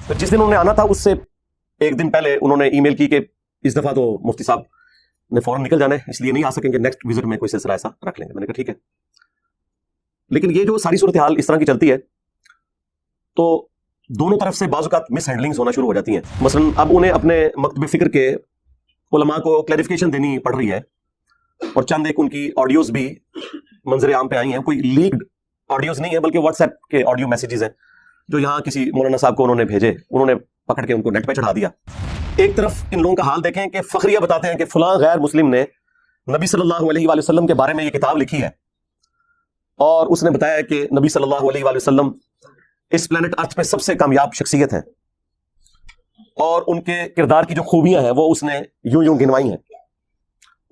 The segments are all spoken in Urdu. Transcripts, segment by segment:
تو جس دن انہوں نے آنا تھا اس سے ایک دن پہلے انہوں نے ای میل کی کہ اس دفعہ تو مفتی صاحب نے فوراً نکل جانا ہے، اس لیے نہیں آ سکیں گے، نیکسٹ وزٹ میں کوئی سلسلہ ایسا رکھ لیں گے۔ میں نے کہا ٹھیک ہے، لیکن یہ جو ساری صورتحال اس طرح کی چلتی ہے تو دونوں طرف سے بعض اوقات مس ہینڈلنگز ہونا شروع ہو جاتی ہیں۔ مثلا اب انہیں اپنے مکتب فکر کے علماء کو کلیریفیکیشن دینی پڑ رہی ہے، اور چند ایک ان کی آڈیوز بھی منظر عام پہ آئی ہیں، کوئی لیکڈ آڈیوز نہیں ہے بلکہ واٹس ایپ کے آڈیو میسیجز ہیں جو یہاں کسی مولانا صاحب کو انہوں نے بھیجے، انہوں نے پکڑ کے ان کو نیٹ پہ چڑھا دیا۔ ایک طرف ان لوگوں کا حال دیکھیں کہ فخریہ بتاتے ہیں کہ فلاں غیر مسلم نے نبی صلی اللہ علیہ وآلہ وسلم کے بارے میں یہ کتاب لکھی ہے، اور اس نے بتایا کہ نبی صلی اللہ علیہ وآلہ وسلم اس پلانٹ ارتھ پہ سب سے کامیاب شخصیت ہیں، اور ان کے کردار کی جو خوبیاں ہیں وہ اس نے یوں یوں گنوائی ہیں۔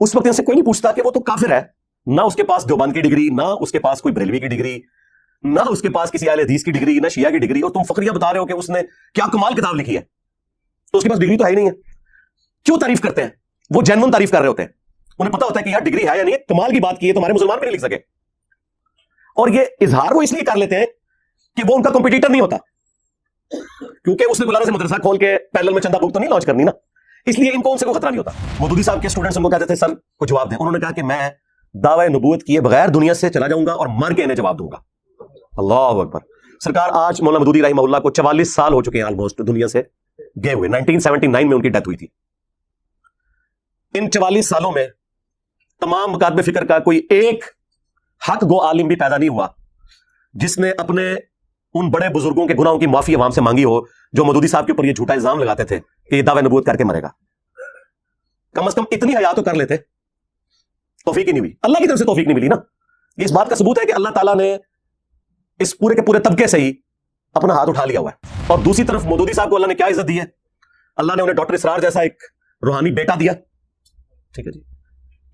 اس وقت ان سے کوئی نہیں پوچھتا کہ وہ تو کافر ہے، نہ اس کے پاس دیوبند کی ڈگری، نہ اس کے پاس کوئی بریلوی کی ڈگری، نہ اس کے پاس کسی اہل حدیث کی ڈگری، نہ شیعہ کی ڈگری، اور تم فخریہ بتا رہے ہو کہ اس نے کیا کمال کتاب لکھی ہے، تو اس کے پاس ڈگری تو ہے ہی نہیں ہے۔ کیوں تعریف کرتے ہیں؟ وہ جینون تعریف کر رہے ہوتے ہیں، انہیں پتا ہوتا ہے کہ یار ڈگری ہے یا نہیں ہے، کمال کی بات کی ہے تو ہمارے مسلمان بھی نہیں لکھ سکے، اور یہ اظہار وہ اس لیے کر لیتے ہیں کہ وہ ان کا کمپٹیٹر نہیں ہوتا، کیونکہ اس نے گلارا سے مدرسہ کھول کے پیرلل میں چندہ بک تو نہیں لانچ کرنی نا، اس لیے ان کو ان سے کوئی خطرہ نہیں ہوتا۔ مودودی صاحب کے اسٹوڈنٹس ان کو کہتے تھے سر کو جواب دیں، انہوں نے کہا کہ میں دعوی نبوت کیے بغیر دنیا سے چلا جاؤں گا اور مر کے انہیں جواب دوں گا۔ اللہ اکبر۔ سرکار آج مولانا مودودی رحمہ اللہ کو 44 سال ہو چکے ہیں آلموسٹ دنیا سے گئے ہوئے، 1979 میں ان کی ڈیتھ ہوئی تھی۔ ان 44 سالوں میں تمام مکاتب فکر کا کوئی ایک حق گو عالم بھی پیدا نہیں ہوا جس نے اپنے ان بڑے بزرگوں کے گناہوں کی معافی عوام سے مانگی ہو جو مودودی صاحب کے اوپر یہ جھوٹا الزام لگاتے تھے کہ یہ دعوی نبوت کر کے مرے گا۔ کم از کم اتنی حیا تو کر لیتے، توفیق ہی نہیں ہوئی، اللہ کی طرف سے توفیق نہیں ملی نا۔ یہ اس بات کا ثبوت ہے کہ اللہ تعالیٰ نے اس پورے کے پورے طبقے سے ہی اپنا ہاتھ اٹھا لیا ہوا ہے۔ اور دوسری طرف مودودی صاحب کو اللہ نے کیا عزت دی ہے؟ اللہ نے انہیں ڈاکٹر اسرار جیسا ایک روحانی بیٹا دیا، ٹھیک ہے جی،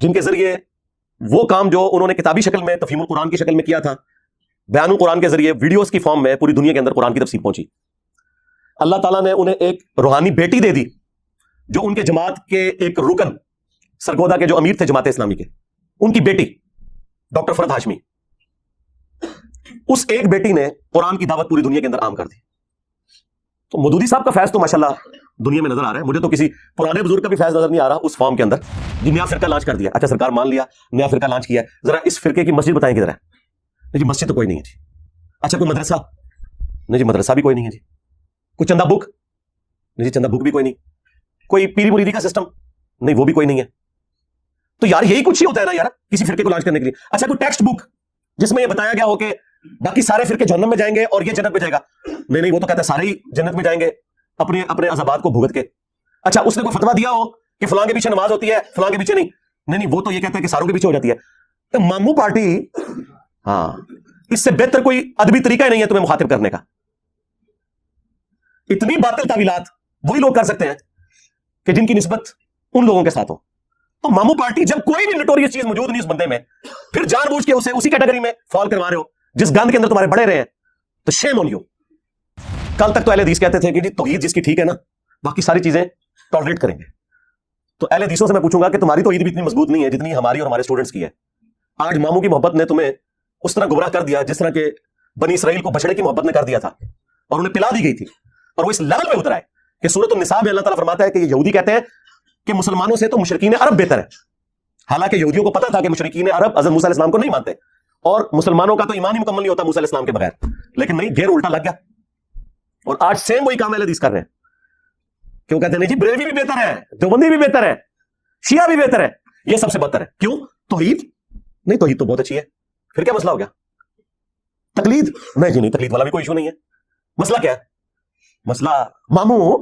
جن کے ذریعے وہ کام جو انہوں نے کتابی شکل میں تفہیم القرآن کی شکل میں کیا تھا، بیان القرآن کے ذریعے ویڈیوز کی فارم میں پوری دنیا کے اندر قرآن کی تفسیر پہنچی۔ اللہ تعالیٰ نے انہیں ایک روحانی بیٹی دے دی جو ان کے جماعت کے ایک رکن سرگودا کے جو امیر تھے جماعت اسلامی کے، ان کی بیٹی ڈاکٹر فرد ہاشمی، اس ایک بیٹی نے قرآن کی دعوت پوری دنیا کے اندر عام کر دی۔ تو مودودی صاحب کا فیض تو ماشاءاللہ دنیا میں نظر آ رہا ہے، مجھے تو کسی پرانے بزرگ کا بھی فیض نظر نہیں آ رہا اس فارم کے اندر جی نیا فرقہ لانچ کر دیا۔ اچھا سرکار مان لیا نیا فرقہ لانچ کیا ہے، ذرا اس فرقے کی مسجد بتائیں کدھر ہے؟ جی مسجد تو کوئی نہیں ہے جی۔ اچھا کوئی مدرسہ؟ نہیں جی مدرسہ بھی کوئی نہیں ہے جی۔ کوئی چندہ بک؟ نہیں جی چندہ بک بھی کوئی نہیں۔ کوئی پیری مریدی کا سسٹم؟ نہیں وہ بھی کوئی نہیں ہے۔ تو یار یہی کچھ ہی ہوتا ہے نا یار کسی فرقے کو لانچ کرنے کے لیے۔ اچھا کوئی ٹیکسٹ بک جس میں یہ بتایا گیا ہو کہ باقی سارے فرقے جہنم میں جائیں گے اور یہ جنت میں جائے گا؟ نہیں وہ تو کہتا ہے سارے ہی جنت میں جائیں گے اپنے اپنے عذابات کو بھگت کے۔ اچھا اس نے کوئی فتویٰ دیا ہو کہ فلاں کے پیچھے نماز ہوتی ہے فلاں کے پیچھے نہیں وہ تو یہ کہتا ہے کہ ساروں کے پیچھے ہو جاتی ہے۔ تو مامو پارٹی، ہاں اس سے بہتر کوئی ادبی طریقہ ہی نہیں ہے تمہیں مخاطب کرنے کا۔ اتنی باطل تعویلات وہی لوگ کر سکتے ہیں کہ جن کی نسبت ان لوگوں کے ساتھ ہو۔ تو مامو پارٹی جب کوئی بھی نوٹوریس چیز موجود نہیں اس بندے میں، پھر جان بوجھ کے اسے اسی کیٹیگری میں فال کروا رہے ہو جس گند کے اندر تمہارے بڑے رہے ہیں، تو شیم آن یو۔ کل تک تو اہل حدیث کہتے تھے کہ جی توحید جس کی ٹھیک ہے نا باقی ساری چیزیں ٹالریٹ کریں گے۔ تو اہل حدیثوں سے میں پوچھوں گا کہ تمہاری توحید بھی اتنی مضبوط نہیں ہے جتنی ہماری اور ہمارے اسٹوڈنٹس کی ہے۔ آج ماموں کی محبت نے تمہیں اس طرح گمراہ کر دیا جس طرح کہ بنی اسرائیل کو بچڑے کی محبت نے کر دیا تھا اور انہیں پلا دی گئی تھی، اور وہ اس لیول پہ اترا ہے کہ سورۃ النساء میں اللہ تعالیٰ فرماتا ہے کہ یہ یہودی کہتے ہیں کہ مسلمانوں سے تو مشرکین عرب بہتر ہے، حالانکہ یہودیوں کو پتا تھا کہ مشرکین عرب حضرت موسیٰ علیہ السلام کو نہیں مانتے اور مسلمانوں کا تو ایمان ہی مکمل نہیں ہوتا موسیٰ علیہ السلام کے بغیر، لیکن نہیں گیر الٹا لگ گیا۔ اور آج سیم وہی کام اہل حدیث کر رہے ہیں کہ وہ کہتے ہیں نہیں جی بریلوی بھی بہتر ہے، دیوبندی بھی بہتر ہے، شیعہ بھی بہتر ہے، یہ سب سے بدتر ہے۔ کیوں؟ توحید نہیں، توحید تو بہت اچھی ہے، پھر کیا مسئلہ ہو گیا؟ تقلید نہیں جی نہیں، تقلید والا بھی کوئی ایشو نہیں ہے۔ مسئلہ کیا ہے؟ مسئلہ ماموں،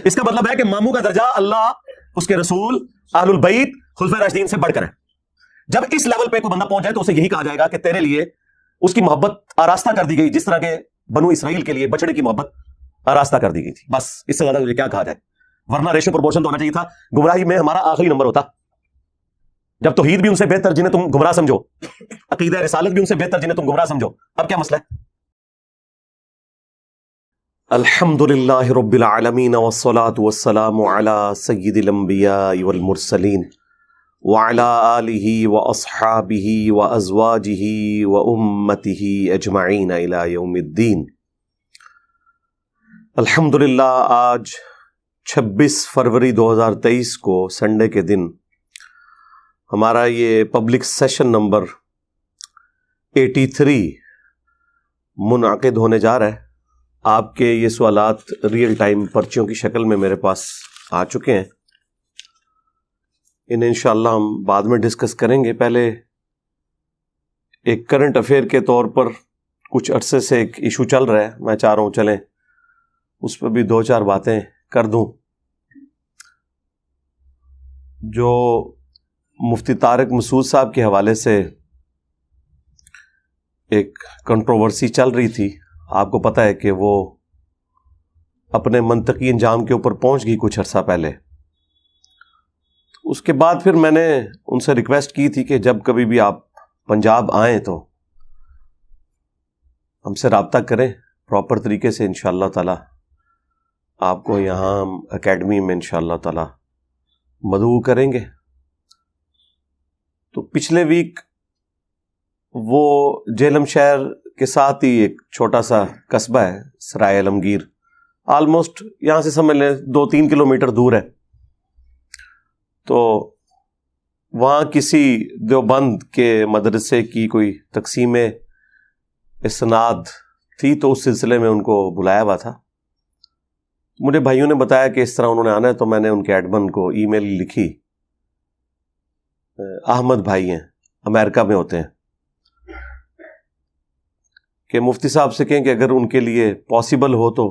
اس کا مطلب ہے کہ ماموں کا درجہ اللہ، اس کے رسول، اہل البیت، خلفائے راشدین سے بڑھ کر ہے۔ جب اس لیول پہ کوئی بندہ پہنچ جائے تو اسے یہی کہا جائے گا کہ تیرے لیے اس کی محبت آراستہ کر دی گئی جس طرح کے بنو اسرائیل کے لیے بچڑے کی محبت آراستہ کر دی گئی تھی۔ بس اس سے زیادہ کیا کہا جائے؟ ورنہ ریشو پروپورشن تو ہونا چاہیے تھا، گمراہی میں ہمارا آخری نمبر ہوتا۔ جب توحید بھی ان سے بہتر جنہیں تم گمراہ سمجھو، عقیدہ رسالت بھی ان سے بہتر جنہیں تم گمراہ سمجھو، اب کیا مسئلہ ہے؟ الحمدللہ رب العالمین والصلاة والسلام علی سید الانبیاء والمرسلین وعلی آلہ واصحابہ وازواجہ وامتہ اجمعین الی یوم الدین۔ الحمدللہ آج 26 فروری 2023 کو سنڈے کے دن ہمارا یہ پبلک سیشن نمبر 83 منعقد ہونے جا رہا ہے. آپ کے یہ سوالات ریئل ٹائم پرچیوں کی شکل میں میرے پاس آ چکے ہیں. انہیں انشاءاللہ ہم بعد میں ڈسکس کریں گے. پہلے ایک کرنٹ افیئر کے طور پر کچھ عرصے سے ایک ایشو چل رہا ہے, میں چاہ رہا ہوں چلیں اس پہ بھی 2-4 باتیں کر دوں. جو مفتی طارق مسعود صاحب کے حوالے سے ایک کنٹروورسی چل رہی تھی, آپ کو پتہ ہے کہ وہ اپنے منطقی انجام کے اوپر پہنچ گئی کچھ عرصہ پہلے. اس کے بعد پھر میں نے ان سے ریکویسٹ کی تھی کہ جب کبھی بھی آپ پنجاب آئیں تو ہم سے رابطہ کریں پراپر طریقے سے. انشاءاللہ تعالی آپ کو یہاں اکیڈمی میں انشاءاللہ تعالی مدعو کریں گے. تو پچھلے ویک وہ جہلم شہر کے ساتھ ہی ایک چھوٹا سا قصبہ ہے سرائے عالمگیر, آلموسٹ یہاں سے سمجھ لیں 2-3 کلومیٹر دور ہے. تو وہاں کسی دیوبند کے مدرسے کی کوئی تقسیم اسناد تھی, تو اس سلسلے میں ان کو بلایا ہوا تھا. مجھے بھائیوں نے بتایا کہ اس طرح انہوں نے آنا ہے, تو میں نے ان کے ایڈمن کو ای میل لکھی. احمد بھائی ہیں, امریکہ میں ہوتے ہیں, کہ مفتی صاحب سے کہیں کہ اگر ان کے لیے پاسبل ہو تو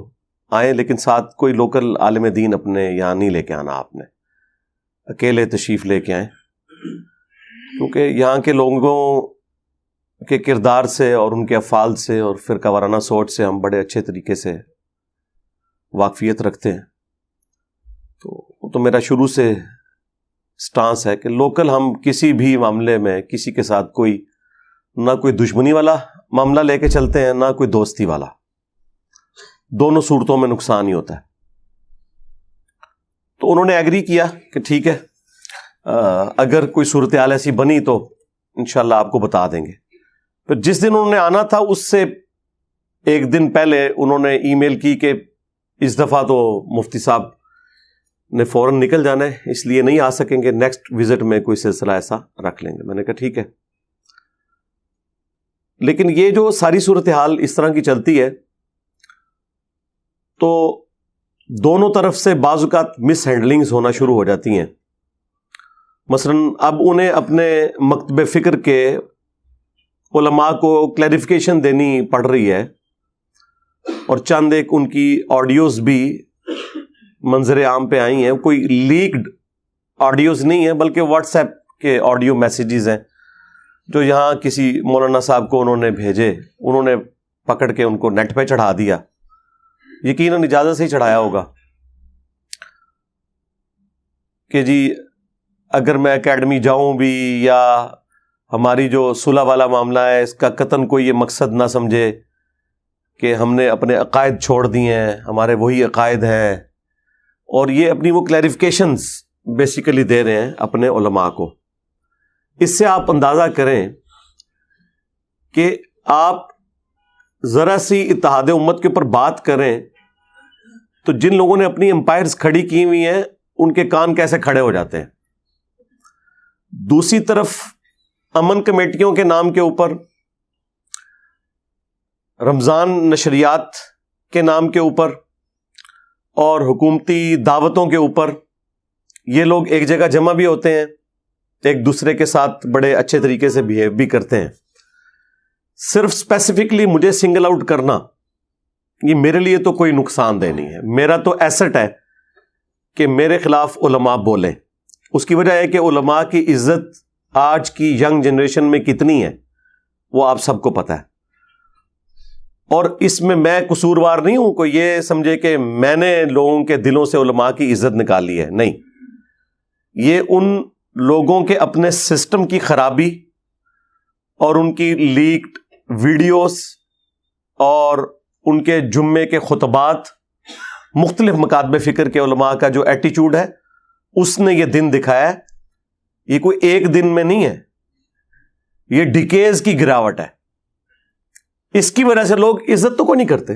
آئیں, لیکن ساتھ کوئی لوکل عالم دین اپنے یہاں نہیں لے کے آنا, آپ نے اکیلے تشریف لے کے آئیں. کیونکہ یہاں کے لوگوں کے کردار سے اور ان کے افعال سے اور فرقہ وارانہ سوچ سے ہم بڑے اچھے طریقے سے واقفیت رکھتے ہیں. تو میرا شروع سے سٹانس ہے کہ لوکل ہم کسی بھی معاملے میں کسی کے ساتھ نہ کوئی دشمنی والا معاملہ لے کے چلتے ہیں, نہ کوئی دوستی والا. دونوں صورتوں میں نقصان ہی ہوتا ہے. تو انہوں نے ایگری کیا کہ ٹھیک ہے, اگر کوئی صورتحال ایسی بنی تو انشاءاللہ آپ کو بتا دیں گے. پھر جس دن انہوں نے آنا تھا اس سے ایک دن پہلے انہوں نے ای میل کی کہ اس دفعہ تو مفتی صاحب نے فوراً نکل جانا ہے, اس لیے نہیں آ سکیں گے, نیکسٹ وزٹ میں کوئی سلسلہ ایسا رکھ لیں گے. میں نے کہا ٹھیک ہے. لیکن یہ جو ساری صورتحال اس طرح کی چلتی ہے تو دونوں طرف سے بعض اوقات مس ہینڈلنگز ہونا شروع ہو جاتی ہیں. مثلا اب انہیں اپنے مکتب فکر کے علماء کو کلیریفیکیشن دینی پڑ رہی ہے, اور چند ایک ان کی آڈیوز بھی منظر عام پہ آئی ہیں. کوئی لیکڈ آڈیوز نہیں ہیں, بلکہ واٹس ایپ کے آڈیو میسیجز ہیں جو یہاں کسی مولانا صاحب کو انہوں نے بھیجے, انہوں نے پکڑ کے ان کو نیٹ پہ چڑھا دیا. یقیناً اجازت سے ہی چڑھایا ہوگا کہ جی اگر میں اکیڈمی جاؤں بھی, یا ہماری جو صلح والا معاملہ ہے اس کا قطعاً کوئی یہ مقصد نہ سمجھے کہ ہم نے اپنے عقائد چھوڑ دیے ہیں, ہمارے وہی عقائد ہیں. اور یہ اپنی وہ کلیریفیکیشنز بیسیکلی دے رہے ہیں اپنے علماء کو. اس سے آپ اندازہ کریں کہ آپ ذرا سی اتحاد امت کے اوپر بات کریں تو جن لوگوں نے اپنی امپائرز کھڑی کی ہوئی ہیں ان کے کان کیسے کھڑے ہو جاتے ہیں. دوسری طرف امن کمیٹیوں کے نام کے اوپر, رمضان نشریات کے نام کے اوپر, اور حکومتی دعوتوں کے اوپر یہ لوگ ایک جگہ جمع بھی ہوتے ہیں, ایک دوسرے کے ساتھ بڑے اچھے طریقے سے بیہیو بھی کرتے ہیں. صرف اسپیسیفکلی مجھے سنگل آؤٹ کرنا یہ میرے لیے تو کوئی نقصان دہ نہیں ہے. میرا تو ایسٹ ہے کہ میرے خلاف علماء بولیں. اس کی وجہ ہے کہ علماء کی عزت آج کی ینگ جنریشن میں کتنی ہے وہ آپ سب کو پتہ ہے. اور اس میں قصوروار نہیں ہوں. کوئی یہ سمجھے کہ میں نے لوگوں کے دلوں سے علماء کی عزت نکالی ہے, نہیں. یہ ان لوگوں کے اپنے سسٹم کی خرابی اور ان کی لیکڈ ویڈیوز اور ان کے جمعے کے خطبات, مختلف مکاتب فکر کے علماء کا جو ایٹیچیوڈ ہے اس نے یہ دن دکھایا ہے. یہ کوئی ایک دن میں نہیں ہے, یہ ڈیکیز کی گراوٹ ہے. اس کی وجہ سے لوگ عزت تو کوئی نہیں کرتے.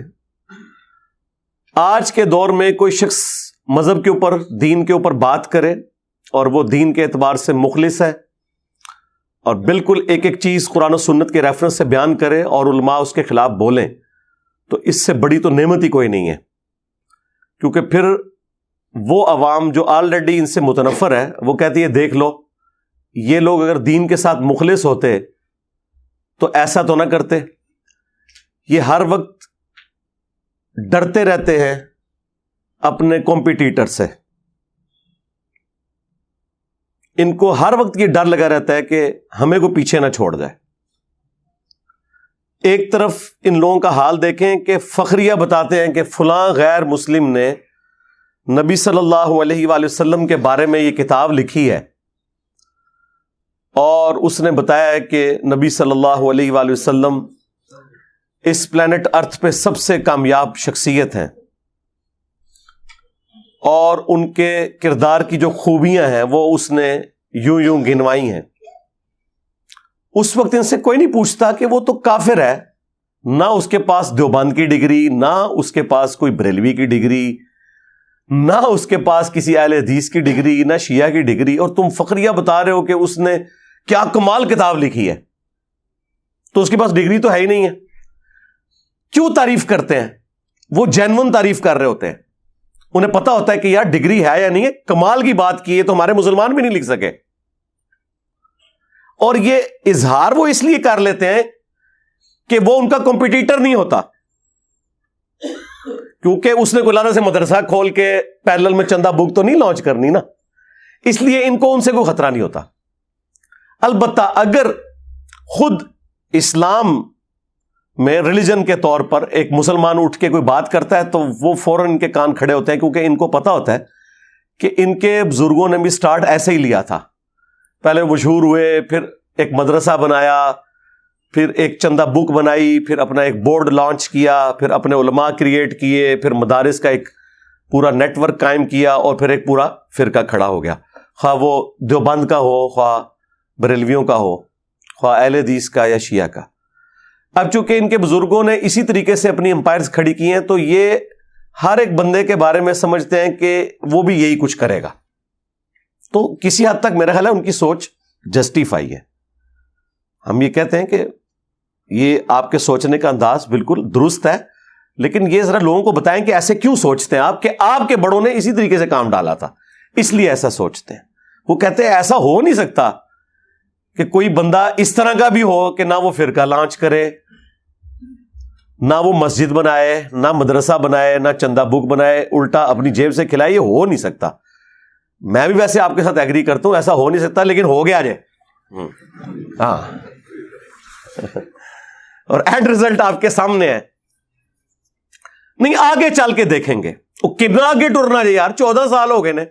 آج کے دور میں کوئی شخص مذہب کے اوپر، دین کے اوپر بات کرے اور وہ دین کے اعتبار سے مخلص ہے اور بالکل ایک ایک چیز قرآن و سنت کے ریفرنس سے بیان کرے اور علماء اس کے خلاف بولیں، تو اس سے بڑی تو نعمت ہی کوئی نہیں ہے. کیونکہ پھر وہ عوام جو آلریڈی ان سے متنفر ہے وہ کہتی ہے دیکھ لو یہ لوگ اگر دین کے ساتھ مخلص ہوتے تو ایسا تو نہ کرتے. یہ ہر وقت ڈرتے رہتے ہیں اپنے کمپیٹیٹر سے. ان کو ہر وقت یہ ڈر لگا رہتا ہے کہ ہمیں کو پیچھے نہ چھوڑ جائے. ایک طرف ان لوگوں کا حال دیکھیں کہ فخریہ بتاتے ہیں کہ فلاں غیر مسلم نے نبی صلی اللہ علیہ وآلہ وسلم کے بارے میں یہ کتاب لکھی ہے اور اس نے بتایا ہے کہ نبی صلی اللہ علیہ وآلہ وسلم اس پلانٹ ارتھ پہ سب سے کامیاب شخصیت ہیں اور ان کے کردار کی جو خوبیاں ہیں وہ اس نے یوں یوں گنوائی ہیں. اس وقت ان سے کوئی نہیں پوچھتا کہ وہ تو کافر ہے، نہ اس کے پاس دیوبند کی ڈگری، نہ اس کے پاس کوئی بریلوی کی ڈگری، نہ اس کے پاس کسی اہل حدیث کی ڈگری، نہ شیعہ کی ڈگری، اور تم فخریہ بتا رہے ہو کہ اس نے کیا کمال کتاب لکھی ہے. تو اس کے پاس ڈگری تو ہے ہی نہیں ہے. کیوں تعریف کرتے ہیں؟ وہ جینون تعریف کر رہے ہوتے ہیں. انہیں پتا ہوتا ہے کہ یار ڈگری ہے یا نہیں ہے، کمال کی بات کی ہے تو ہمارے مسلمان بھی نہیں لکھ سکے. اور یہ اظہار وہ اس لیے کر لیتے ہیں کہ وہ ان کا کمپٹیٹر نہیں ہوتا، کیونکہ اس نے کولانا سے مدرسہ کھول کے پیرلل میں چندہ بک تو نہیں لانچ کرنی نا، اس لیے ان کو ان سے کوئی خطرہ نہیں ہوتا. البتہ اگر خود اسلام میں ریلیجن کے طور پر ایک مسلمان اٹھ کے کوئی بات کرتا ہے تو وہ فوراً ان کے کان کھڑے ہوتے ہیں، کیونکہ ان کو پتا ہوتا ہے کہ ان کے بزرگوں نے بھی سٹارٹ ایسے ہی لیا تھا. پہلے مشہور ہوئے، پھر ایک مدرسہ بنایا، پھر ایک چندہ بک بنائی، پھر اپنا ایک بورڈ لانچ کیا، پھر اپنے علماء کریٹ کیے، پھر مدارس کا ایک پورا نیٹ ورک قائم کیا اور پھر ایک پورا فرقہ کھڑا ہو گیا، خواہ وہ دیوبند کا ہو، خواہ بریلویوں کا ہو، خواہ اہل حدیث کا یا شیعہ کا. اب چونکہ ان کے بزرگوں نے اسی طریقے سے اپنی امپائرز کھڑی کی ہیں تو یہ ہر ایک بندے کے بارے میں سمجھتے ہیں کہ وہ بھی یہی کچھ کرے گا. تو کسی حد تک میرا خیال ہے ان کی سوچ جسٹیفائی ہے. ہم یہ کہتے ہیں کہ یہ آپ کے سوچنے کا انداز بالکل درست ہے، لیکن یہ ذرا لوگوں کو بتائیں کہ ایسے کیوں سوچتے ہیں آپ، کہ آپ کے بڑوں نے اسی طریقے سے کام ڈالا تھا اس لیے ایسا سوچتے ہیں. وہ کہتے ہیں ایسا ہو نہیں سکتا کہ کوئی بندہ اس طرح کا بھی ہو کہ نہ وہ فرقہ لانچ کرے، نہ وہ مسجد بنائے، نہ مدرسہ بنائے، نہ چندہ بک بنائے، الٹا اپنی جیب سے کھلائے. یہ ہو نہیں سکتا. میں بھی ویسے آپ کے ساتھ ایگری کرتا ہوں، ایسا ہو نہیں سکتا، لیکن ہو گیا جائے. ہاں اور اینڈ رزلٹ آپ کے سامنے ہے. نہیں آگے چل کے دیکھیں گے وہ کتنا آگے ٹرنا جائے یار. 14 سال ہو گئے نے.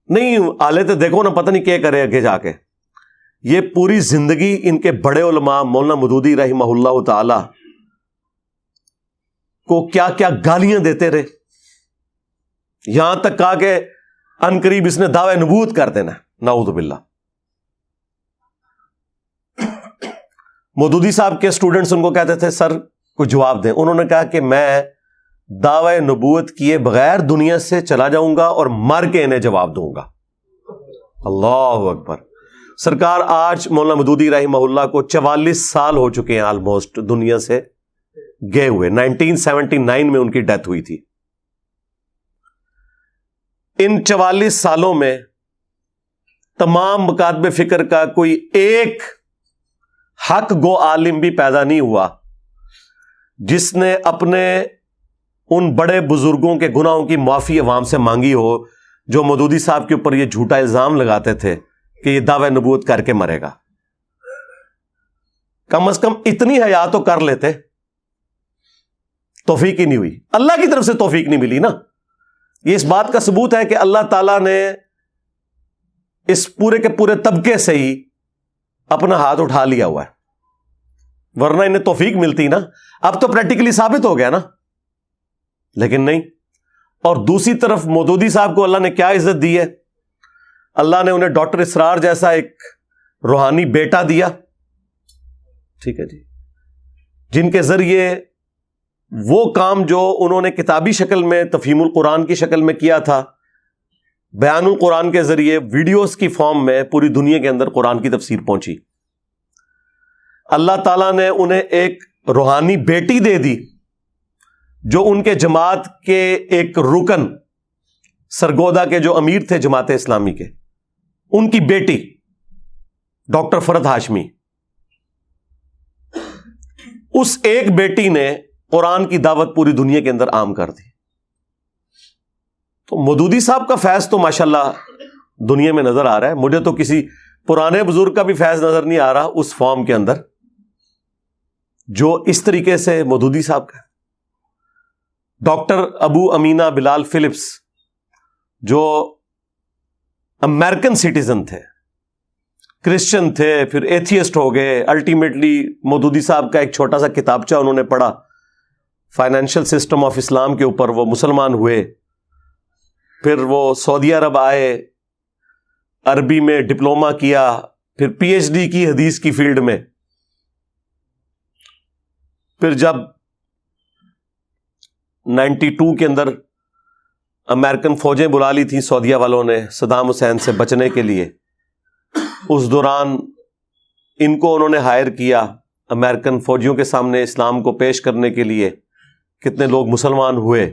نہیں آلے تو دیکھو نا، پتہ نہیں کیا کرے آگے جا کے. یہ پوری زندگی ان کے بڑے علماء مولانا مودودی رحمہ اللہ تعالی کو کیا کیا گالیاں دیتے رہے، یہاں تک کہا کہ عنقریب اس نے دعوی نبوت کر دینا. نعوذ باللہ. مودودی صاحب کے اسٹوڈنٹس ان کو کہتے تھے سر کوئی جواب دیں. انہوں نے کہا کہ میں دعوی نبوت کیے بغیر دنیا سے چلا جاؤں گا اور مر کے انہیں جواب دوں گا. اللہ اکبر. سرکار آج مولانا مودودی رحمہ اللہ کو 44 سال ہو چکے ہیں آلموسٹ دنیا سے گئے ہوئے. 1979 میں ان کی ڈیتھ ہوئی تھی. ان 44 سالوں میں تمام مکاتب فکر کا کوئی ایک حق گو عالم بھی پیدا نہیں ہوا جس نے اپنے ان بڑے بزرگوں کے گناہوں کی معافی عوام سے مانگی ہو جو مودودی صاحب کے اوپر یہ جھوٹا الزام لگاتے تھے کہ یہ دعوی نبوت کر کے مرے گا. کم از کم اتنی حیا تو کر لیتے. توفیق ہی نہیں ہوئی، اللہ کی طرف سے توفیق نہیں ملی نا. یہ اس بات کا ثبوت ہے کہ اللہ تعالیٰ نے اس پورے کے پورے طبقے سے ہی اپنا ہاتھ اٹھا لیا ہوا ہے، ورنہ انہیں توفیق ملتی نا. اب تو پریکٹیکلی ثابت ہو گیا نا، لیکن نہیں. اور دوسری طرف مودودی صاحب کو اللہ نے کیا عزت دی ہے. اللہ نے انہیں ڈاکٹر اسرار جیسا ایک روحانی بیٹا دیا، ٹھیک ہے جی، جن کے ذریعے وہ کام جو انہوں نے کتابی شکل میں تفہیم القرآن کی شکل میں کیا تھا، بیان القرآن کے ذریعے ویڈیوز کی فارم میں پوری دنیا کے اندر قرآن کی تفسیر پہنچی. اللہ تعالیٰ نے انہیں ایک روحانی بیٹی دے دی جو ان کے جماعت کے ایک رکن سرگودا کے جو امیر تھے جماعت اسلامی کے، ان کی بیٹی ڈاکٹر فرحت ہاشمی. اس ایک بیٹی نے قرآن کی دعوت پوری دنیا کے اندر عام کر دی. تو مودودی صاحب کا فیض تو ماشاءاللہ دنیا میں نظر آ رہا ہے. مجھے تو کسی پرانے بزرگ کا بھی فیض نظر نہیں آ رہا اس فارم کے اندر جو اس طریقے سے مودودی صاحب کا. ڈاکٹر ابو امینہ بلال فلپس جو امریکن سٹیزن تھے، کرسچن تھے، پھر ایتھیسٹ ہو گئے، الٹیمیٹلی مودودی صاحب کا ایک چھوٹا سا کتابچہ انہوں نے پڑھا فائنینشل سسٹم آف اسلام کے اوپر، وہ مسلمان ہوئے. پھر وہ سعودی عرب آئے، عربی میں ڈپلومہ کیا، پھر پی ایچ ڈی کی حدیث کی فیلڈ میں. پھر جب 92 کے اندر امریکن فوجیں بلا لی تھیں سعودیہ والوں نے صدام حسین سے بچنے کے لیے، اس دوران ان کو انہوں نے ہائر کیا امریکن فوجیوں کے سامنے اسلام کو پیش کرنے کے لیے. کتنے لوگ مسلمان ہوئے،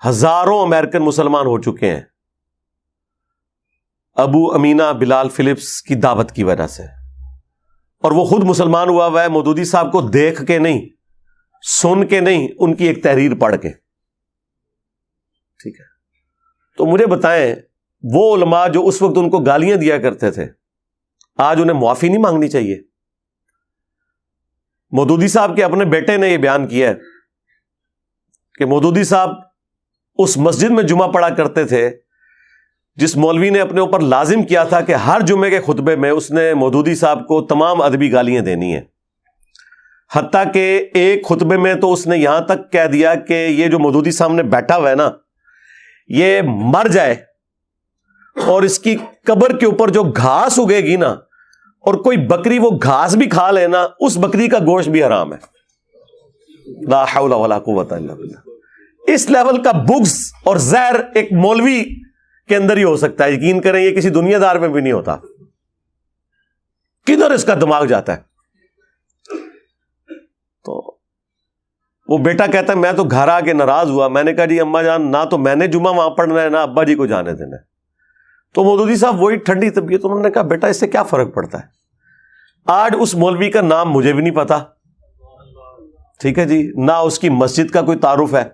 ہزاروں امریکن مسلمان ہو چکے ہیں ابو امینہ بلال فلپس کی دعوت کی وجہ سے. اور وہ خود مسلمان ہوا ہے مودودی صاحب کو دیکھ کے نہیں، سن کے نہیں، ان کی ایک تحریر پڑھ کے. ٹھیک ہے، تو مجھے بتائیں وہ علماء جو اس وقت ان کو گالیاں دیا کرتے تھے، آج انہیں معافی نہیں مانگنی چاہیے؟ مودودی صاحب کے اپنے بیٹے نے یہ بیان کیا ہے کہ مودودی صاحب اس مسجد میں جمعہ پڑھا کرتے تھے جس مولوی نے اپنے اوپر لازم کیا تھا کہ ہر جمعے کے خطبے میں اس نے مودودی صاحب کو تمام ادبی گالیاں دینی ہیں. حتیٰ کہ ایک خطبے میں تو اس نے یہاں تک کہہ دیا کہ یہ جو مودودی سامنے بیٹھا ہوا ہے نا، یہ مر جائے اور اس کی قبر کے اوپر جو گھاس اگے گی نا، اور کوئی بکری وہ گھاس بھی کھا لینا، اس بکری کا گوشت بھی حرام ہے. لا حول ولا قوت الا باللہ. اس لیول کا بغض اور زہر ایک مولوی کے اندر ہی ہو سکتا ہے. یقین کریں یہ کسی دنیا دار میں بھی نہیں ہوتا. کدھر اس کا دماغ جاتا ہے؟ تو وہ بیٹا کہتا ہے میں تو گھر آ کے ناراض ہوا. میں نے کہا جی اماں جان، نہ تو میں نے جمعہ وہاں پڑھنا ہے، نہ ابا جی کو جانے دینا ہے. تو مودودی صاحب وہی ٹھنڈی طبیعت، انہوں نے کہا بیٹا اس سے کیا فرق پڑتا ہے. آج اس مولوی کا نام مجھے بھی نہیں پتا، ٹھیک ہے جی، نہ اس کی مسجد کا کوئی تعارف ہے.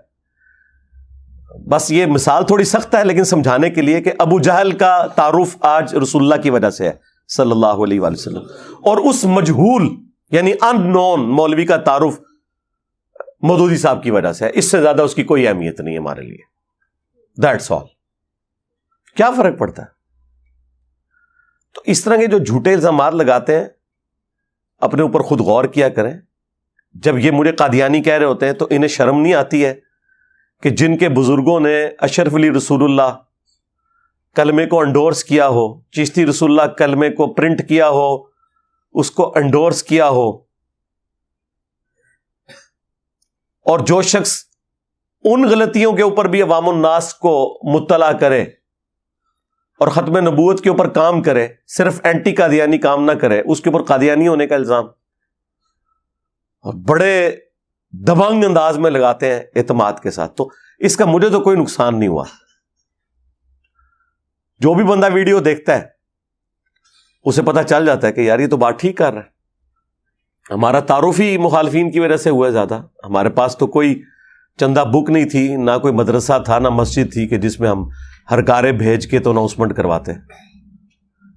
بس یہ مثال تھوڑی سخت ہے لیکن سمجھانے کے لیے کہ ابو جہل کا تعارف آج رسول اللہ کی وجہ سے ہے صلی اللہ علیہ وآلہ وسلم، اور اس مجہول یعنی ان نون مولوی کا تعارف مودودی صاحب کی وجہ سے ہے. اس سے زیادہ اس کی کوئی اہمیت نہیں ہے ہمارے لیے. That's all. کیا فرق پڑتا ہے؟ تو اس طرح کے جو جھوٹے الزامات لگاتے ہیں اپنے اوپر خود غور کیا کریں. جب یہ مجھے قادیانی کہہ رہے ہوتے ہیں تو انہیں شرم نہیں آتی ہے کہ جن کے بزرگوں نے اشرف علی رسول اللہ کلمے کو انڈورس کیا ہو، چشتی رسول اللہ کلمے کو پرنٹ کیا ہو، اس کو انڈورس کیا ہو، اور جو شخص ان غلطیوں کے اوپر بھی عوام الناس کو مطلع کرے اور ختم نبوت کے اوپر کام کرے، صرف اینٹی قادیانی کام نہ کرے، اس کے اوپر قادیانی ہونے کا الزام اور بڑے دبنگ انداز میں لگاتے ہیں اعتماد کے ساتھ. تو اس کا مجھے تو کوئی نقصان نہیں ہوا. جو بھی بندہ ویڈیو دیکھتا ہے اسے پتہ چل جاتا ہے کہ یار یہ تو بات ٹھیک کر رہا ہے. ہمارا تعارف ہی مخالفین کی وجہ سے ہوا ہے زیادہ. ہمارے پاس تو کوئی چندہ بک نہیں تھی، نہ کوئی مدرسہ تھا، نہ مسجد تھی کہ جس میں ہم ہر کارے بھیج کے تو اناؤنسمنٹ کرواتے.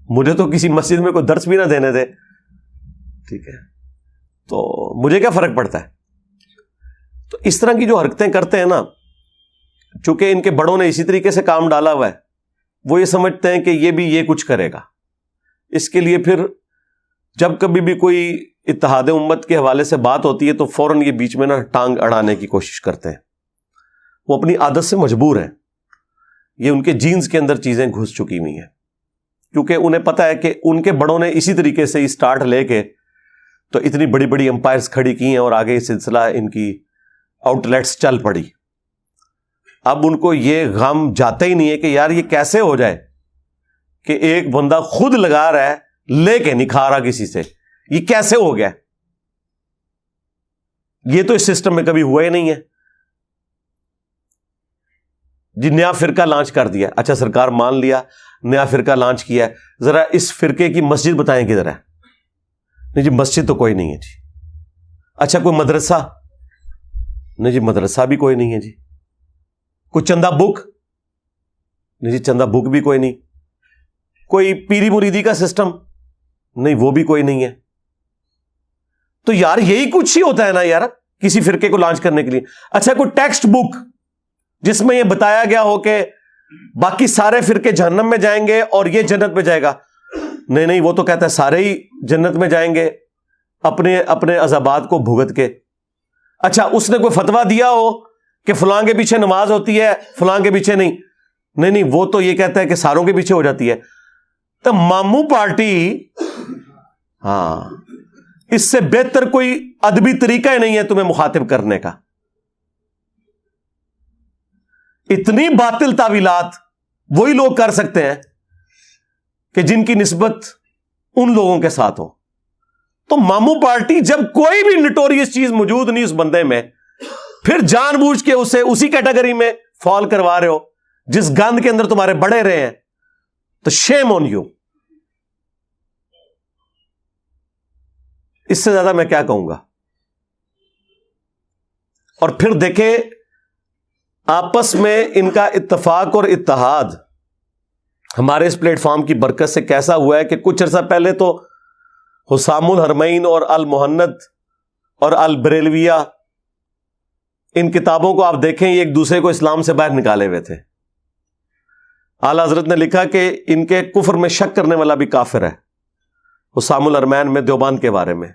مجھے تو کسی مسجد میں کوئی درس بھی نہ دینے دے، ٹھیک ہے، تو مجھے کیا فرق پڑتا ہے. تو اس طرح کی جو حرکتیں کرتے ہیں نا، چونکہ ان کے بڑوں نے اسی طریقے سے کام ڈالا ہوا ہے، وہ یہ سمجھتے ہیں کہ یہ بھی یہ کچھ کرے گا. اس کے لیے پھر جب کبھی بھی کوئی اتحاد امت کے حوالے سے بات ہوتی ہے تو فوراً یہ بیچ میں نا ٹانگ اڑانے کی کوشش کرتے ہیں. وہ اپنی عادت سے مجبور ہیں، یہ ان کے جینز کے اندر چیزیں گھس چکی ہوئی ہیں، کیونکہ انہیں پتہ ہے کہ ان کے بڑوں نے اسی طریقے سے اسٹارٹ لے کے تو اتنی بڑی بڑی امپائرز کھڑی کی ہیں، اور آگے یہ سلسلہ ان کی آؤٹ لیٹس چل پڑی. اب ان کو یہ غم جاتا ہی نہیں ہے کہ یار یہ کیسے ہو جائے کہ ایک بندہ خود لگا رہا ہے لے کے نہیں کھا رہا کسی سے, یہ کیسے ہو گیا؟ یہ تو اس سسٹم میں کبھی ہوا ہی نہیں ہے. جی نیا فرقہ لانچ کر دیا, اچھا سرکار مان لیا نیا فرقہ لانچ کیا ہے, ذرا اس فرقے کی مسجد بتائیں کدھر ہے؟ نہیں جی مسجد تو کوئی نہیں ہے جی. اچھا کوئی مدرسہ؟ نہیں جی مدرسہ بھی کوئی نہیں ہے جی. کوئی چندہ بک؟ نہیں جی چندہ بک بھی کوئی نہیں. کوئی پیری مریدی کا سسٹم؟ نہیں وہ بھی کوئی نہیں ہے. تو یار یہی کچھ ہی ہوتا ہے نا یار کسی فرقے کو لانچ کرنے کے لیے. اچھا کوئی ٹیکسٹ بک جس میں یہ بتایا گیا ہو کہ باقی سارے فرقے جہنم میں جائیں گے اور یہ جنت میں جائے گا؟ نہیں وہ تو کہتا ہے سارے ہی جنت میں جائیں گے اپنے اپنے عذابات کو بھگت کے. اچھا اس نے کوئی فتویٰ دیا ہو کہ فلاں کے پیچھے نماز ہوتی ہے فلاں کے پیچھے نہیں وہ تو یہ کہتا ہے کہ ساروں کے پیچھے ہو جاتی ہے. تو ماموں پارٹی, ہاں اس سے بہتر کوئی ادبی طریقہ ہی نہیں ہے تمہیں مخاطب کرنے کا. اتنی باطل تعویلات وہی لوگ کر سکتے ہیں کہ جن کی نسبت ان لوگوں کے ساتھ ہو. تو ماموں پارٹی جب کوئی بھی نٹوریس چیز موجود نہیں اس بندے میں, پھر جان بوجھ کے اسے اسی کیٹیگری میں فال کروا رہے ہو جس گند کے اندر تمہارے بڑے رہے ہیں, تو شیم آن یو. اس سے زیادہ میں کیا کہوں گا. اور پھر دیکھیں آپس میں ان کا اتفاق اور اتحاد ہمارے اس پلیٹ فارم کی برکت سے کیسا ہوا ہے کہ کچھ عرصہ پہلے تو حسام الحرمین اور المحند اور البریلویہ ان کتابوں کو آپ دیکھیں یہ ایک دوسرے کو اسلام سے باہر نکالے ہوئے تھے. اعلی حضرت نے لکھا کہ ان کے کفر میں شک کرنے والا بھی کافر ہے. حسام الحرمین میں دیوبند کے بارے میں,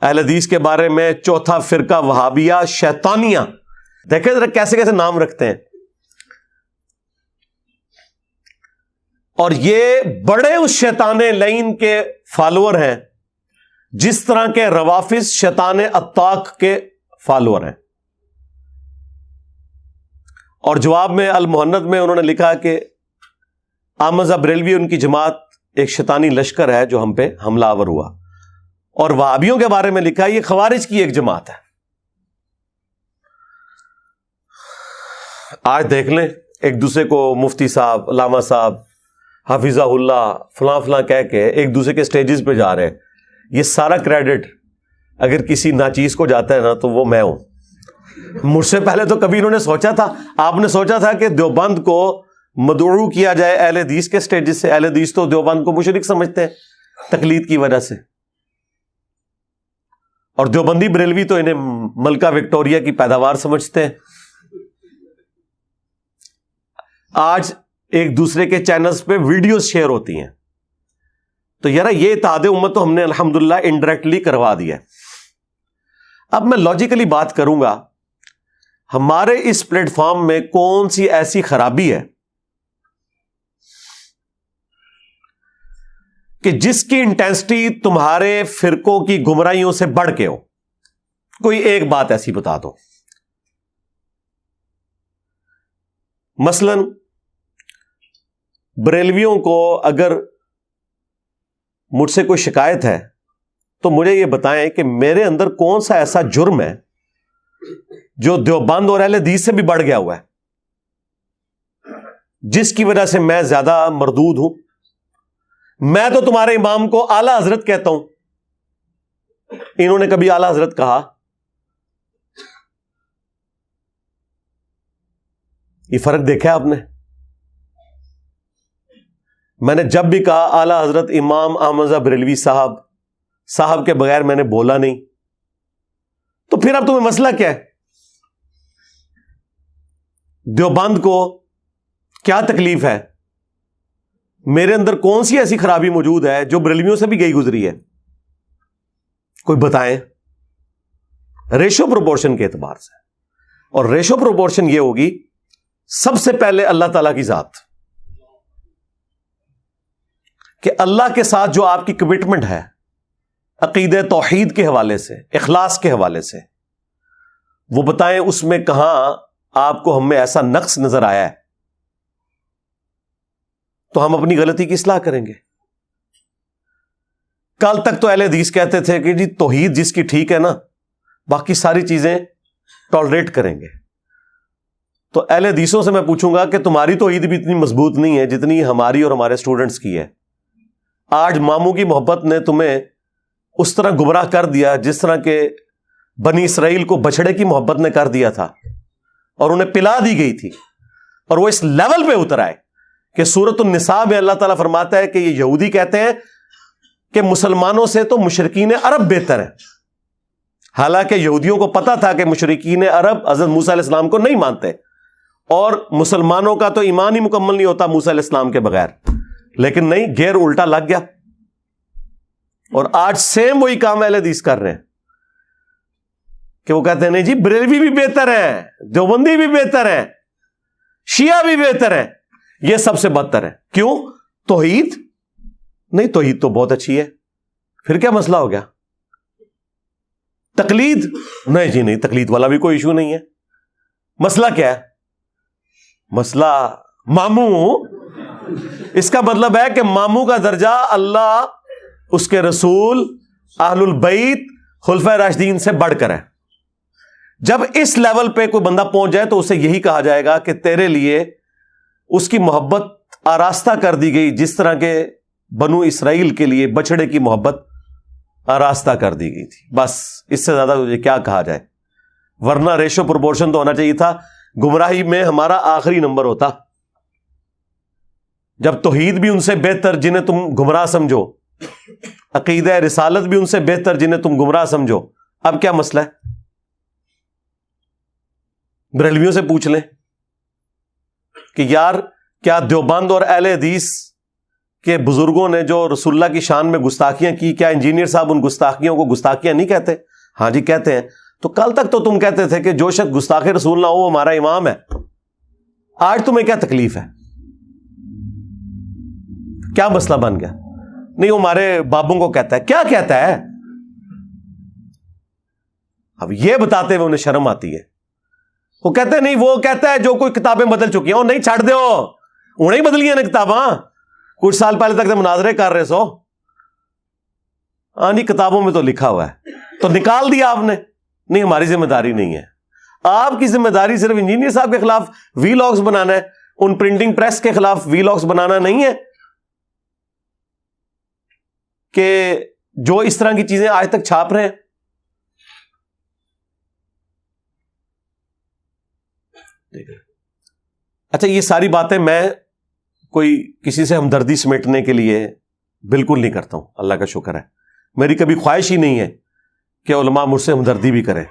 اہل حدیث کے بارے میں چوتھا فرقہ وہابیہ شیطانیہ. دیکھیں ذرا کیسے کیسے نام رکھتے ہیں. اور یہ بڑے اس شیطان لعین کے فالوور ہیں جس طرح کے روافظ شیطان اتاق کے فالوور ہیں. اور جواب میں المحند میں انہوں نے لکھا کہ احمد بریلوی ان کی جماعت ایک شیطانی لشکر ہے جو ہم پہ حملہ آور ہوا. اور وہابیوں کے بارے میں لکھا یہ خوارج کی ایک جماعت ہے. آج دیکھ لیں ایک دوسرے کو مفتی صاحب, علامہ صاحب, حافظہ اللہ, فلاں فلاں کہہ کے ایک دوسرے کے سٹیجز پہ جا رہے ہیں. یہ سارا کریڈٹ اگر کسی ناچیز کو جاتا ہے نا تو وہ میں ہوں. مجھ سے پہلے تو کبھی انہوں نے سوچا تھا, آپ نے سوچا تھا کہ دیوبند کو مدعو کیا جائے اہل حدیث کے سٹیجز سے؟ اہل حدیث تو دیوبند کو مشرک سمجھتے ہیں تقلید کی وجہ سے, اور دیوبندی بریلوی تو انہیں ملکہ وکٹوریہ کی پیداوار سمجھتے ہیں. آج ایک دوسرے کے چینلز پہ ویڈیوز شیئر ہوتی ہیں. تو یار یہ اتحاد امت تو ہم نے الحمدللہ انڈائریکٹلی کروا دیا ہے. اب میں لاجیکلی بات کروں گا, ہمارے اس پلیٹ فارم میں کون سی ایسی خرابی ہے کہ جس کی انٹینسٹی تمہارے فرقوں کی گمراہیوں سے بڑھ کے ہو؟ کوئی ایک بات ایسی بتا دو. مثلا بریلویوں کو اگر مجھ سے کوئی شکایت ہے تو مجھے یہ بتائیں کہ میرے اندر کون سا ایسا جرم ہے جو دیوبند اور اہل حدیث سے بھی بڑھ گیا ہوا ہے, جس کی وجہ سے میں زیادہ مردود ہوں. میں تو تمہارے امام کو اعلی حضرت کہتا ہوں, انہوں نے کبھی اعلی حضرت کہا؟ یہ فرق دیکھا آپ نے؟ میں نے جب بھی کہا اعلی حضرت امام احمد بریلوی صاحب کے بغیر میں نے بولا نہیں. تو پھر اب تمہیں مسئلہ کیا ہے؟ دیوبند کو کیا تکلیف ہے؟ میرے اندر کون سی ایسی خرابی موجود ہے جو بریلویوں سے بھی گئی گزری ہے؟ کوئی بتائیں. ریشو پروپورشن کے اعتبار سے, اور ریشو پروپورشن یہ ہوگی سب سے پہلے اللہ تعالی کی ذات, کہ اللہ کے ساتھ جو آپ کی کمٹمنٹ ہے عقیدہ توحید کے حوالے سے, اخلاص کے حوالے سے, وہ بتائیں اس میں کہاں آپ کو ہم میں ایسا نقص نظر آیا ہے تو ہم اپنی غلطی کی اصلاح کریں گے. کل تک تو اہل حدیث کہتے تھے کہ جی توحید جس کی ٹھیک ہے نا باقی ساری چیزیں ٹالریٹ کریں گے. تو اہل حدیثوں سے میں پوچھوں گا کہ تمہاری توحید بھی اتنی مضبوط نہیں ہے جتنی ہماری اور ہمارے اسٹوڈنٹس کی ہے. آج ماموں کی محبت نے تمہیں اس طرح گمراہ کر دیا جس طرح کہ بنی اسرائیل کو بچڑے کی محبت نے کر دیا تھا اور انہیں پلا دی گئی تھی, اور وہ اس لیول پہ اتر آئے کہ سورۃ النساء میں اللہ تعالیٰ فرماتا ہے کہ یہ یہودی کہتے ہیں کہ مسلمانوں سے تو مشرکین عرب بہتر ہیں, حالانکہ یہودیوں کو پتا تھا کہ مشرکین عرب حضرت موسیٰ علیہ السلام کو نہیں مانتے اور مسلمانوں کا تو ایمان ہی مکمل نہیں ہوتا موسیٰ علیہ السلام کے بغیر. لیکن نہیں, گیر الٹا لگ گیا, اور آج سیم وہی کام اہل حدیث کر رہے ہیں کہ وہ کہتے ہیں نہیں جی بریلوی بھی بہتر ہے, دیوبندی بھی بہتر ہے, شیعہ بھی بہتر ہے, یہ سب سے بدتر ہے. کیوں؟ توحید نہیں, توحید تو بہت اچھی ہے. پھر کیا مسئلہ ہو گیا؟ تقلید نہیں جی نہیں, تقلید والا بھی کوئی ایشو نہیں ہے. مسئلہ کیا ہے؟ مسئلہ ماموں. اس کا مطلب ہے کہ ماموں کا درجہ اللہ, اس کے رسول, اہل البیت, خلفائے راشدین سے بڑھ کر ہے. جب اس لیول پہ کوئی بندہ پہنچ جائے تو اسے یہی کہا جائے گا کہ تیرے لیے اس کی محبت آراستہ کر دی گئی جس طرح کے بنو اسرائیل کے لیے بچڑے کی محبت آراستہ کر دی گئی تھی. بس اس سے زیادہ تجھے کیا کہا جائے؟ ورنہ ریشو پروپورشن تو ہونا چاہیے تھا. گمراہی میں ہمارا آخری نمبر ہوتا جب توحید بھی ان سے بہتر جنہیں تم گمراہ سمجھو, عقیدہ رسالت بھی ان سے بہتر جنہیں تم گمراہ سمجھو. اب کیا مسئلہ ہے؟ بریلویوں سے پوچھ لیں کہ یار کیا دیوبند اور اہل حدیث کے بزرگوں نے جو رسول اللہ کی شان میں گستاخیاں کی, کیا انجینئر صاحب ان گستاخیوں کو گستاخیاں نہیں کہتے؟ ہاں جی کہتے ہیں. تو کل تک تو تم کہتے تھے کہ جو شخص گستاخ رسول نہ ہو وہ ہمارا امام ہے. آج تمہیں کیا تکلیف ہے؟ کیا مسئلہ بن گیا؟ نہیں وہ ہمارے بابوں کو کہتا ہے. کیا کہتا ہے؟ اب یہ بتاتے ہوئے انہیں شرم آتی ہے. وہ کہتے ہیں نہیں, وہ کہتا ہے جو کوئی کتابیں بدل چکی ہیں. نہیں چھڑ دو, انہیں ہی بدلی ہیں نا کتاباں, کچھ سال پہلے تک تو مناظرے کر رہے سو. ہاں جی کتابوں میں تو لکھا ہوا ہے تو نکال دیا آپ نے. نہیں ہماری ذمہ داری نہیں ہے. آپ کی ذمہ داری صرف انجینئر صاحب کے خلاف وی لاگز بنانا ہے, ان پرنٹنگ پریس کے خلاف وی لاگز بنانا نہیں ہے کہ جو اس طرح کی چیزیں آج تک چھاپ رہے ہیں. اچھا یہ ساری باتیں میں کوئی کسی سے ہمدردی سمیٹنے کے لیے بالکل نہیں کرتا ہوں, اللہ کا شکر ہے. میری کبھی خواہش ہی نہیں ہے کہ علماء مجھ سے ہمدردی بھی کریں.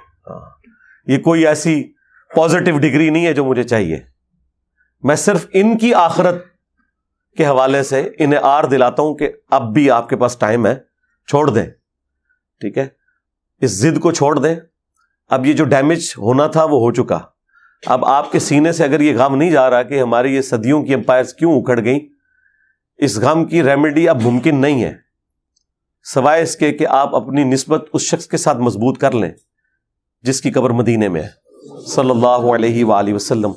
یہ کوئی ایسی پازیٹیو ڈگری نہیں ہے جو مجھے چاہیے. میں صرف ان کی آخرت کے حوالے سے انہیں آر دلاتا ہوں کہ اب بھی آپ کے پاس ٹائم ہے, چھوڑ دیں. ٹھیک ہے, اس ضد کو چھوڑ دیں. اب یہ جو ڈیمیج ہونا تھا وہ ہو چکا. اب آپ کے سینے سے اگر یہ غم نہیں جا رہا کہ ہماری یہ صدیوں کی امپائرز کیوں اکھڑ گئیں, اس غم کی ریمیڈی اب ممکن نہیں ہے سوائے اس کے کہ آپ اپنی نسبت اس شخص کے ساتھ مضبوط کر لیں جس کی قبر مدینے میں ہے. صلی اللہ علیہ وآلہ وسلم.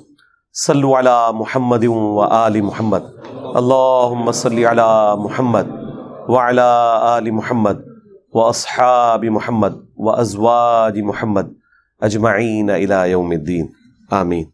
صلو علی محمد و آل محمد. اللہم صلی علی محمد وعلی آل محمد واصحاب محمد وازواج محمد اجمعین الی یوم الدین. آمین.